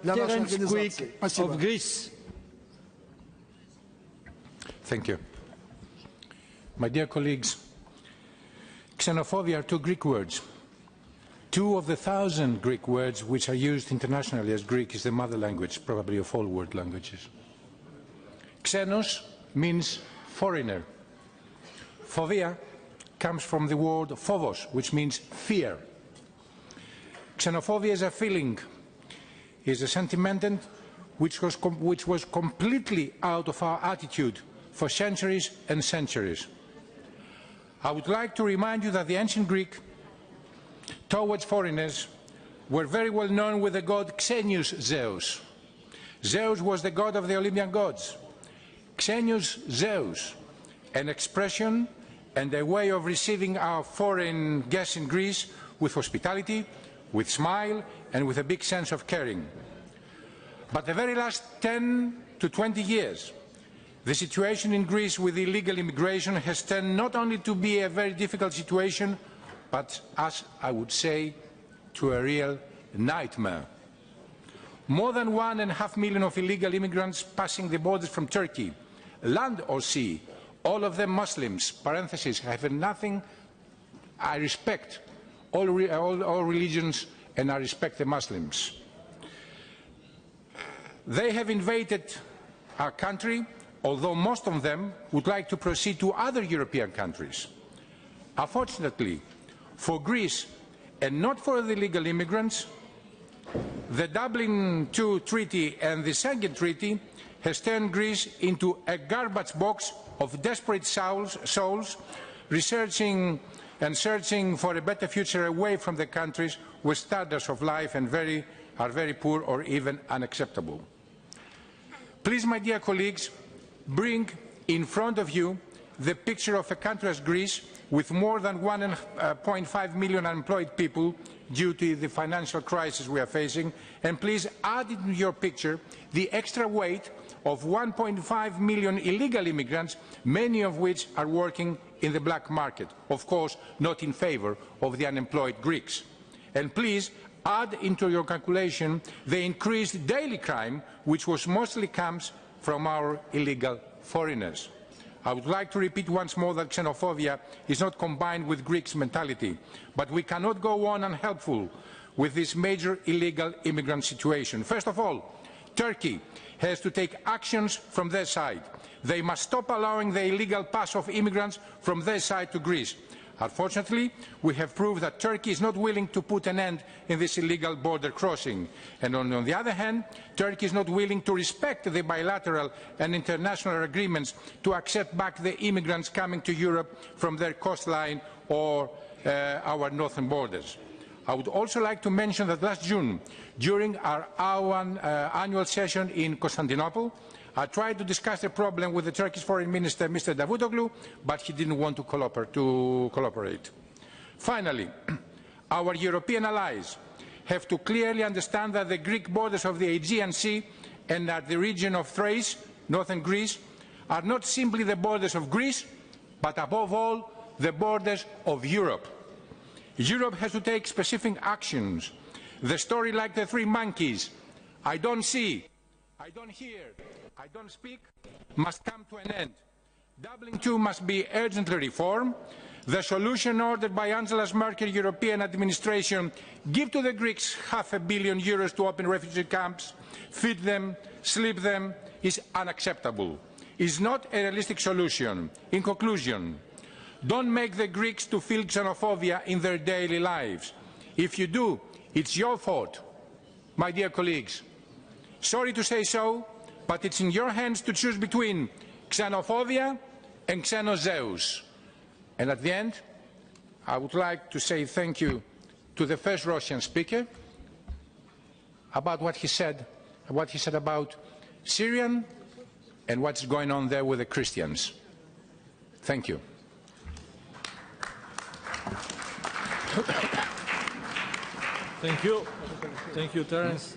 Térενς Κουίκ of Greece. Thank you. My dear colleagues, xenophobia are two Greek words. Two of the 1,000 Greek words which are used internationally, as Greek is the mother language, probably of all world languages. Xenos means foreigner. Phobia comes from the word phobos, which means fear. Xenophobia is a feeling, is a sentiment which was completely out of our attitude for centuries and centuries. I would like to remind you that the ancient Greek towards foreigners were very well known with the god Xenius Zeus. Zeus was the god of the Olympian gods. Xenius Zeus, an expression and a way of receiving our foreign guests in Greece with hospitality, with smile and with a big sense of caring. But the very last 10 to 20 years, the situation in Greece with illegal immigration has turned not only to be a very difficult situation, but, as I would say, to a real nightmare. More than 1.5 million of illegal immigrants passing the borders from Turkey, land or sea, all of them Muslims, parentheses, have nothing. I respect all religions and I respect the Muslims. They have invaded our country, although most of them would like to proceed to other European countries. Unfortunately, for Greece, and not for the illegal immigrants, the Dublin II Treaty and the Schengen Treaty has turned Greece into a garbage box of desperate souls researching and searching for a better future away from the countries where standards of life are very poor or even unacceptable. Please, my dear colleagues, bring in front of you the picture of a country as Greece with more than 1.5 million unemployed people due to the financial crisis we are facing, and please add into your picture the extra weight of 1.5 million illegal immigrants, many of which are working in the black market, of course not in favour of the unemployed Greeks. And please add into your calculation the increased daily crime, which mostly comes from our illegal foreigners. I would like to repeat once more that xenophobia is not combined with Greeks' mentality, but we cannot go on unhelpful with this major illegal immigrant situation. First of all, Turkey has to take actions from their side. They must stop allowing the illegal pass of immigrants from their side to Greece. Unfortunately, we have proved that Turkey is not willing to put an end in this illegal border crossing. And on the other hand, Turkey is not willing to respect the bilateral and international agreements to accept back the immigrants coming to Europe from their coastline or our northern borders. I would also like to mention that last June, during our annual session in Constantinople, I tried to discuss the problem with the Turkish Foreign Minister, Mr. Davutoglu, but he didn't want to cooperate. Finally, our European allies have to clearly understand that the Greek borders of the Aegean Sea and at the region of Thrace, northern Greece, are not simply the borders of Greece, but above all, the borders of Europe. Europe has to take specific actions. The story like the three monkeys, I don't see, I don't hear, I don't speak, must come to an end. Dublin II must be urgently reformed. The solution ordered by Angela Merkel's European administration, give to the Greeks €500 million to open refugee camps, feed them, sleep them, is unacceptable. Is not a realistic solution. In conclusion, don't make the Greeks to feel xenophobia in their daily lives. If you do, it's your fault, my dear colleagues. Sorry to say so, but it's in your hands to choose between xenophobia and xenozeus. And at the end, I would like to say thank you to the first Russian speaker about what he said about Syrian and what's going on there with the Christians. Thank you. Thank you. Thank you, Térενς.